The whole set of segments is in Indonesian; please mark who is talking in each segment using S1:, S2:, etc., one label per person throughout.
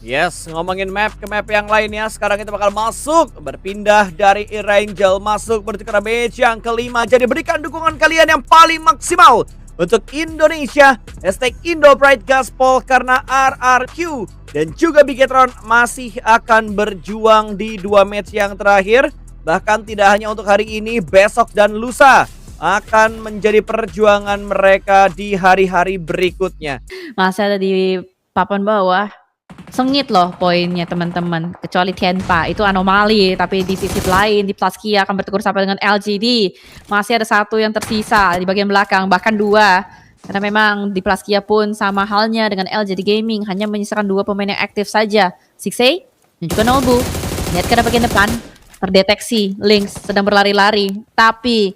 S1: Yes, ngomongin map ke map yang lainnya. Sekarang kita bakal masuk, berpindah dari Erangel masuk menuju ke match yang kelima. Jadi berikan dukungan kalian yang paling maksimal untuk Indonesia. Hashtag Indo Pride Gaspol karena RRQ dan juga Bigetron masih akan berjuang di 2 match yang terakhir. Bahkan tidak hanya untuk hari ini, besok dan lusa akan menjadi perjuangan mereka di hari-hari berikutnya.
S2: Masih ada di papan bawah. Sengit loh poinnya teman-teman. Kecuali Tienpa itu anomali. Tapi di sisi lain di Plaskia akan bertegur sapa dengan LGD. Masih ada satu yang tersisa di bagian belakang. Bahkan 2. Karena memang di Plaskia pun sama halnya dengan LGD Gaming. Hanya menyisakan 2 pemain yang aktif saja. Sixey dan juga Nolbu. Lihat ke bagian depan. Terdeteksi Lynx sedang berlari-lari. Tapi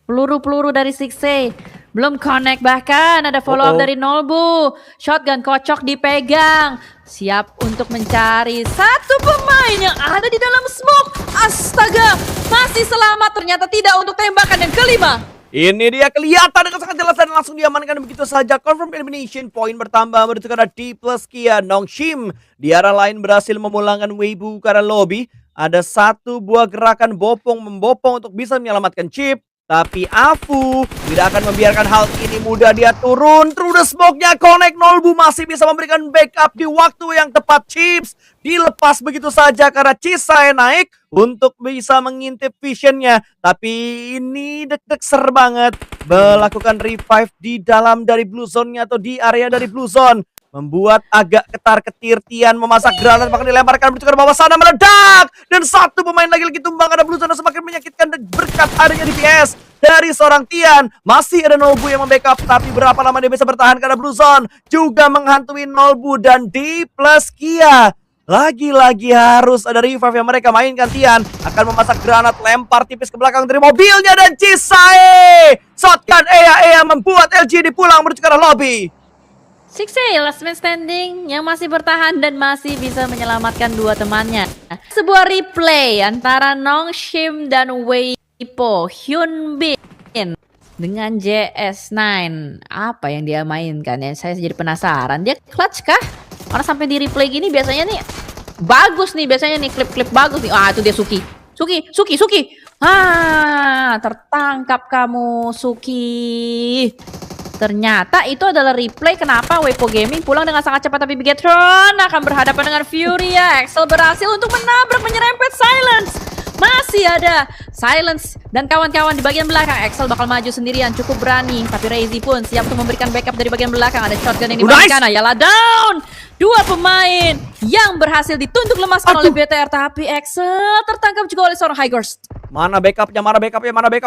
S2: peluru-peluru dari Sixey belum connect, bahkan ada follow up dari Nolbu. Shotgun kocok dipegang. Siap untuk mencari satu pemain yang ada di dalam smoke. Astaga, masih selamat ternyata tidak untuk tembakan yang kelima.
S1: Ini dia kelihatan dengan sangat jelas dan langsung diamankan begitu saja. Confirm elimination, poin bertambah menuju ke D plus Kia. Nongshim di arah lain berhasil memulangkan Weibo ke arah lobby. Ada satu buah gerakan bopong membopong untuk bisa menyelamatkan Chip. Tapi Afu tidak akan membiarkan hal ini mudah. Dia turun through the smoke-nya. Connect Nolbu masih bisa memberikan backup di waktu yang tepat. Chips dilepas begitu saja karena Cisai naik untuk bisa mengintip visionnya. Tapi ini deg-deg ser banget. Melakukan revive di dalam dari blue zone-nya atau di area dari blue zone. Membuat agak ketar-ketir. Tian memasak granat bahkan dilemparkan menuju ke bawah sana, meledak. Dan satu pemain lagi tumbang ada blue zone semakin menyakitkan berkat adanya DPS dari seorang Tian. Masih ada Nolbu yang membackup, tapi berapa lama dia bisa bertahan karena blue zone juga menghantui Nolbu dan D plus Kia. Lagi-lagi harus ada revive yang mereka mainkan. Tian akan memasak granat, lempar tipis ke belakang dari mobilnya dan Cisai. Shotgun Ea membuat LGD pulang menuju ke arah lobby.
S2: Sixey last man standing yang masih bertahan dan masih bisa menyelamatkan 2 temannya. Sebuah replay antara Nongshim dan Weibo Hyunbin dengan JS9. Apa yang dia mainkan ya? Saya jadi penasaran. Dia clutch kah? Karena sampai di replay gini biasanya nih bagus nih, biasanya nih klip-klip bagus nih. Ah, itu dia Suki. Tertangkap kamu Suki. Ternyata itu adalah replay kenapa Weibo Gaming pulang dengan sangat cepat, tapi Bigetron akan berhadapan dengan Furia. Axel berhasil untuk menabrak, menyerempet Silence. Masih ada Silence dan kawan-kawan di bagian belakang. Axel bakal maju sendirian, cukup berani. Tapi Reizi pun siap untuk memberikan backup dari bagian belakang. Ada shotgun yang dimainkan, Ayala down. 2 pemain yang berhasil ditunduk lemaskan oleh BTR. Tapi Axel tertangkap juga oleh seorang Highgorst.
S1: Mana backupnya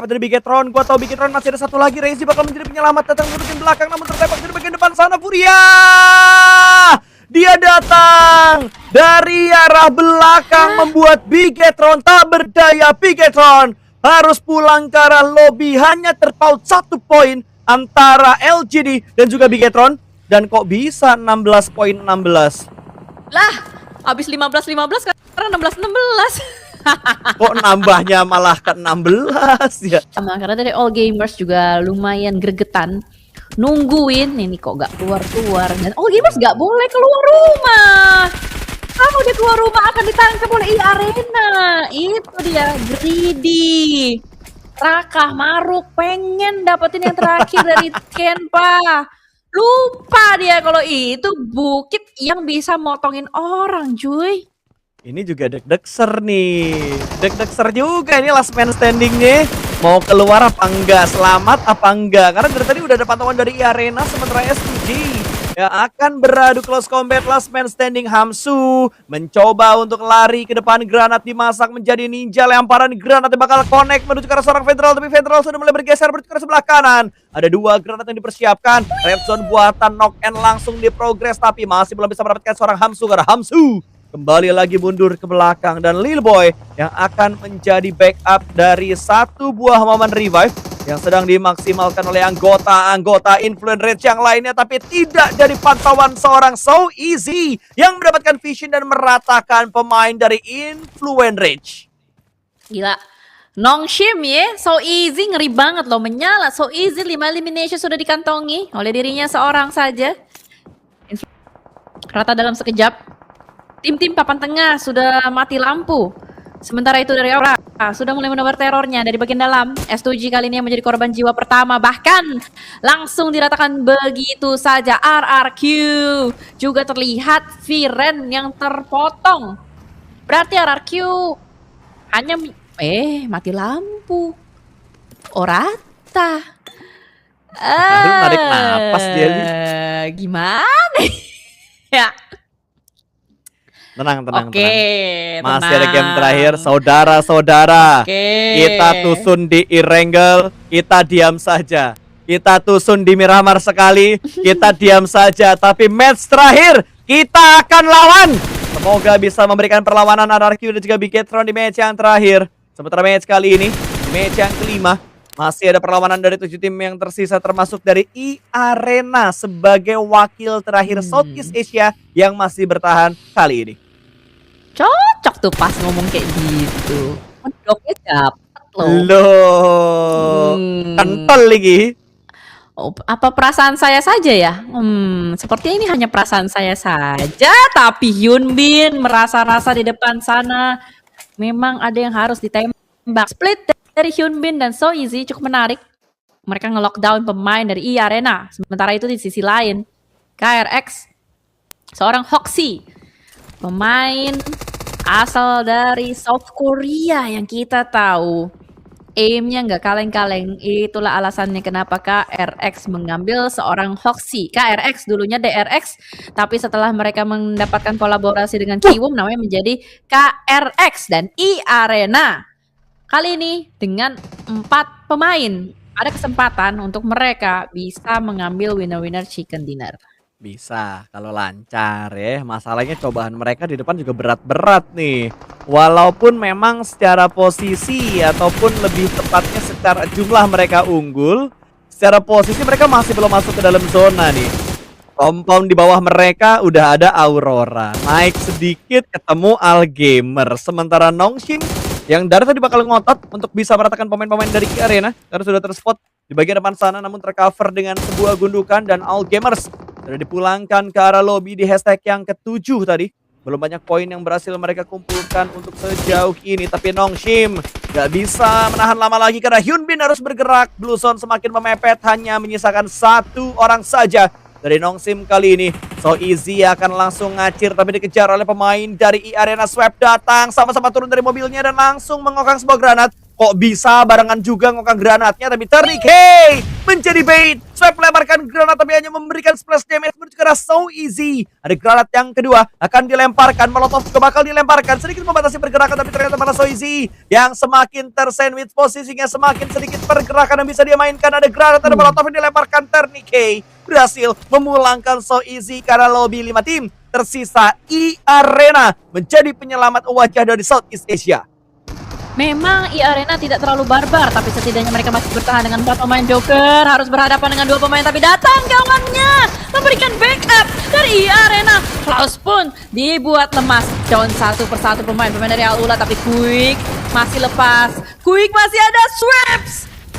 S1: dari Bigetron. Gua tahu Bigetron masih ada satu lagi. Reizi bakal menjadi penyelamat datang dari bagian belakang, namun tertembak dari bagian depan sana. Furia dia datang dari arah belakang membuat Bigetron tak berdaya. Bigetron harus pulang ke arah lobby. Hanya terpaut 1 poin antara LGD dan juga Bigetron. Dan kok bisa 16 poin 16?
S2: Lah, habis 15-15 karena 16-16.
S1: Kok nambahnya malah ke 16 ya?
S2: Sama karena dari All Gamers juga lumayan gregetan nungguin ini kok gak keluar-keluar, dan All Gamers gak boleh keluar rumah. Kalau dia keluar rumah akan ditangkap oleh Arena. Itu dia greedy. Rakah Maruk pengen dapetin yang terakhir dari Kenpa. Lupa dia kalau itu bukit yang bisa motongin orang, cuy.
S1: Ini juga deg-deg ser nih. Deg-deg ser juga ini last man standingnya. Mau keluar apa enggak? Selamat apa enggak? Karena dari tadi udah ada pantauan dari Arena, sementara STG yang akan beradu close combat. Last man standing Hamsu mencoba untuk lari ke depan. Granat dimasak menjadi ninja. Lemparan granat yang bakal connect menuju ke arah seorang Federal. Tapi Federal sudah mulai bergeser menuju ke arah sebelah kanan. Ada 2 granat yang dipersiapkan. Red zone buatan knock and langsung diprogres. Tapi masih belum bisa mendapatkan seorang Hamsu. Karena Hamsu kembali lagi mundur ke belakang. Dan Lil Boy yang akan menjadi backup dari satu buah momen revive yang sedang dimaksimalkan oleh anggota Influence Rage yang lainnya. Tapi tidak dari pantauan seorang So Easy yang mendapatkan vision dan meratakan pemain dari Influence Rage.
S2: Gila. Nongshim ya, So Easy ngeri banget loh, menyala. So Easy 5 elimination sudah dikantongi oleh dirinya seorang saja. Rata dalam sekejap. Tim-tim papan tengah sudah mati lampu. Sementara itu dari Aura sudah mulai menebar terornya dari bagian dalam. S2G kali ini yang menjadi korban jiwa pertama. Bahkan langsung diratakan begitu saja. RRQ juga terlihat Viren yang terpotong. Berarti RRQ hanya mati lampu. Orata.
S1: Baru narik napas dia nih.
S2: Gimana? Ya.
S1: Tenang.
S2: Oke,
S1: Masih ada game
S2: tenang.
S1: terakhir, saudara-saudara.
S2: Oke.
S1: Kita tusun di Irengel, kita diam saja. Kita tusun di Miramar sekali, kita diam saja. Tapi match terakhir, kita akan lawan. Semoga bisa memberikan perlawanan RRQ dan juga Bigetron di match yang terakhir. Sementara match kali ini, di match yang kelima, masih ada perlawanan dari 7 tim yang tersisa termasuk dari E-Arena sebagai wakil terakhir Southeast Asia yang masih bertahan kali ini.
S2: Cocok tuh pas ngomong kayak gitu. Mendoknya dapet loh.
S1: Loh, kental lagi.
S2: Oh, apa perasaan saya saja ya? Seperti ini hanya perasaan saya saja. Tapi Hyunbin merasa-rasa di depan sana memang ada yang harus ditembak. Split dari Hyunbin dan So Easy cukup menarik. Mereka nge-lockdown pemain dari E-Arena. Sementara itu di sisi lain, KRX, seorang Hoxie, pemain asal dari South Korea yang kita tahu aimnya nggak kaleng-kaleng. Itulah alasannya kenapa KRX mengambil seorang Hoxie. KRX dulunya DRX, tapi setelah mereka mendapatkan kolaborasi dengan Kiwom namanya menjadi KRX dan E-Arena. Kali ini dengan 4 pemain ada kesempatan untuk mereka bisa mengambil winner-winner chicken dinner.
S1: Bisa kalau lancar ya. Masalahnya cobaan mereka di depan juga berat-berat nih. Walaupun memang secara posisi ataupun lebih tepatnya secara jumlah mereka unggul, secara posisi mereka masih belum masuk ke dalam zona nih. Compound di bawah mereka udah ada Aurora. Naik sedikit ketemu Algamer. Sementara Nongshim yang dari tadi bakal ngotot untuk bisa meratakan pemain-pemain dari Arena karena sudah terspot di bagian depan sana, namun tercover dengan sebuah gundukan dan Algamers sudah dipulangkan ke arah lobby di hashtag yang ke-7 tadi. Belum banyak poin yang berhasil mereka kumpulkan untuk sejauh ini, tapi Nongshim gak bisa menahan lama lagi karena Hyunbin harus bergerak. Blue Zone semakin memepet, hanya menyisakan 1 orang saja dari Nongshim kali ini. So Easy akan langsung ngacir tapi dikejar oleh pemain dari E-Arena. Swap datang, sama-sama turun dari mobilnya dan langsung mengokang sebuah granat. Kok bisa barengan juga ngokang granatnya, tapi Tourniquet menjadi bait. Swap melemparkan granat tapi hanya memberikan splash damage menuju ke arah So Easy. Ada granat yang kedua akan dilemparkan, Molotov juga bakal dilemparkan. Sedikit membatasi pergerakan tapi ternyata malah So Easy yang semakin tersandwich, posisinya semakin sedikit pergerakan yang bisa dia mainkan. Ada granat, ada Molotov yang dilemparkan. Tourniquet berhasil memulangkan So Easy karena lobby 5 tim tersisa. E-Arena menjadi penyelamat wajah dari Southeast Asia.
S2: Memang E-Arena tidak terlalu barbar, tapi setidaknya mereka masih bertahan dengan 4 pemain Joker. Harus berhadapan dengan 2 pemain, tapi datang kawannya memberikan backup dari E-Arena. Klaus pun dibuat lemas. Down 1 persatu pemain dari Al-Ula, tapi Quick masih lepas. Quick masih ada Swaps.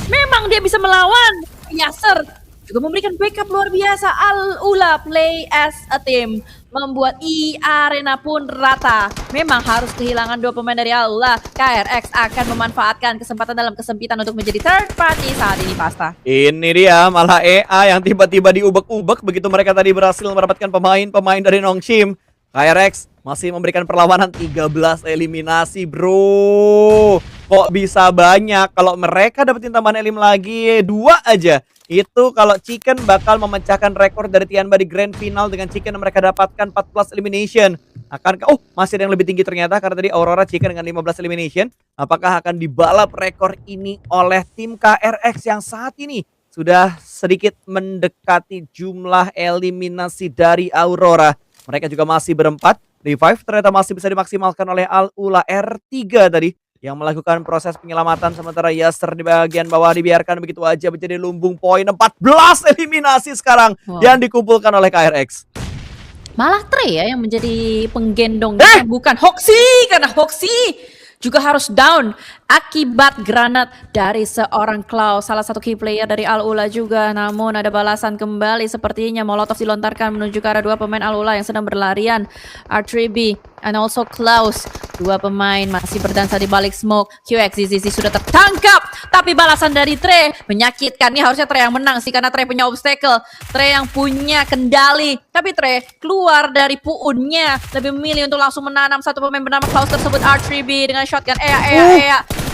S2: Memang dia bisa melawan. Yasser juga memberikan backup luar biasa. Al-Ula play as a team, membuat E-Arena pun rata. Memang harus kehilangan 2 pemain dari Al-Ula. KRX akan memanfaatkan kesempatan dalam kesempitan untuk menjadi third party saat ini, Pasta.
S1: Ini dia malah EA yang tiba-tiba diubek-ubek begitu mereka tadi berhasil mendapatkan pemain dari Nongshim. KRX masih memberikan perlawanan 13 eliminasi, bro. Kok bisa banyak? Kalau mereka dapetin tambahan elim lagi 2 aja. Itu kalau Chicken bakal memecahkan rekor dari Tianba di Grand Final dengan Chicken yang mereka dapatkan 14 elimination. Akankah, masih ada yang lebih tinggi ternyata karena tadi Aurora Chicken dengan 15 elimination. Apakah akan dibalap rekor ini oleh tim KRX yang saat ini sudah sedikit mendekati jumlah eliminasi dari Aurora. Mereka juga masih berempat. Revive ternyata masih bisa dimaksimalkan oleh Al-Ula R3 tadi yang melakukan proses penyelamatan, sementara Yasser di bagian bawah dibiarkan begitu aja menjadi lumbung poin. 14 eliminasi sekarang yang dikumpulkan oleh KRX.
S2: Malah Trey ya yang menjadi penggendong, bukan Hoxie, karena Hoxie juga harus down akibat granat dari seorang Klaus, salah satu key player dari Al-Ula juga. Namun ada balasan kembali, sepertinya Molotov dilontarkan menuju ke arah 2 pemain Al-Ula yang sedang berlarian. R3B and also Klaus. Dua pemain masih berdansa di balik smoke. QXZZ sudah tertangkap, tapi balasan dari Trey menyakitkan. Ini harusnya Trey yang menang sih, karena Trey punya obstacle, Trey yang punya kendali. Tapi Trey keluar dari puunnya, lebih memilih untuk langsung menanam satu pemain bernama Klaus tersebut, R3B dengan shotgun.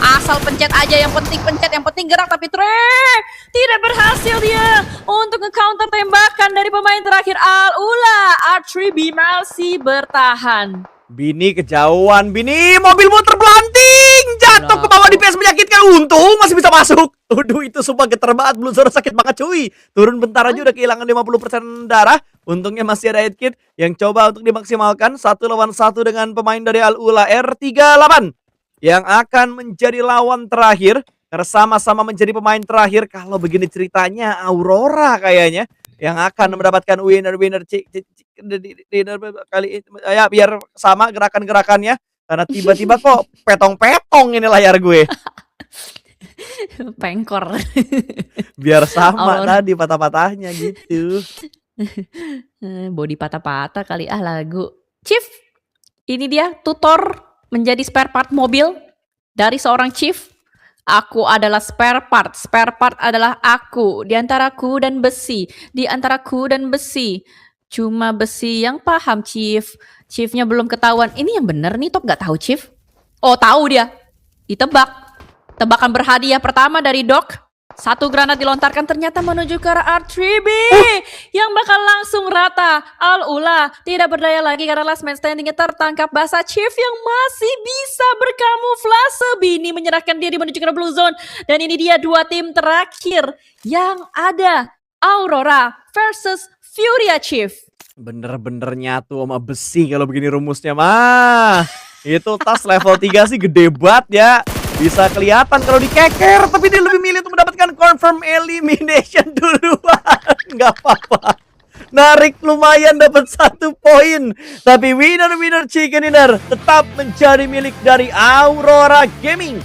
S2: Asal pencet aja, yang penting pencet, yang penting gerak. Tapi Trey tidak berhasil dia untuk nge-counter tembakan dari pemain terakhir Al-Ula. R3B masih bertahan.
S1: Bini kejauhan, Bini, mobilmu terpelanting, jatuh ke bawah di PS, menyakitkan. Untung masih bisa masuk. Aduh, itu sumpah getar banget, Bluzor sakit banget cuy. Turun bentar aja udah kehilangan 50% darah. Untungnya masih ada headkit yang coba untuk dimaksimalkan. 1 lawan 1 dengan pemain dari Al-Ula R38 yang akan menjadi lawan terakhir. Karena sama-sama menjadi pemain terakhir. Kalau begini ceritanya, Aurora kayaknya yang akan mendapatkan winner kali ini, ya biar sama gerakan-gerakannya, karena tiba-tiba kok petong-petong ini layar gue.
S2: Pengkor.
S1: Biar sama
S2: Aurora.
S1: tadi patah-patahnya gitu.
S2: Body patah-patah kali lagu. Chief, ini dia tutor menjadi spare part mobil dari seorang Chief. Aku adalah spare part. Spare part adalah aku. Di antaraku dan besi. Di antaraku dan besi. Cuma besi yang paham, Chief. Chiefnya belum ketahuan. Ini yang bener nih, Top gak tahu, Chief. Oh, tahu dia. Ditebak. Tebakan berhadiah pertama dari Doc. Satu granat dilontarkan ternyata menuju ke arah R3B yang bakal langsung rata. Al-Ula tidak berdaya lagi karena last man standingnya tertangkap basah. Chief yang masih bisa berkamuflase. Bini menyerahkan diri menuju ke blue zone. Dan ini dia dua tim terakhir yang ada. Aurora versus Furia, Chief.
S1: Bener-bener nyatu sama besi kalau begini rumusnya mah. Itu tas level 3 sih gede banget ya. Bisa kelihatan kalau dikeker, tapi dia lebih milih untuk mendapatkan confirm elimination duluan. Nggak apa-apa. Narik lumayan dapat 1 poin. Tapi winner chicken dinner tetap menjadi milik dari Aurora Gaming.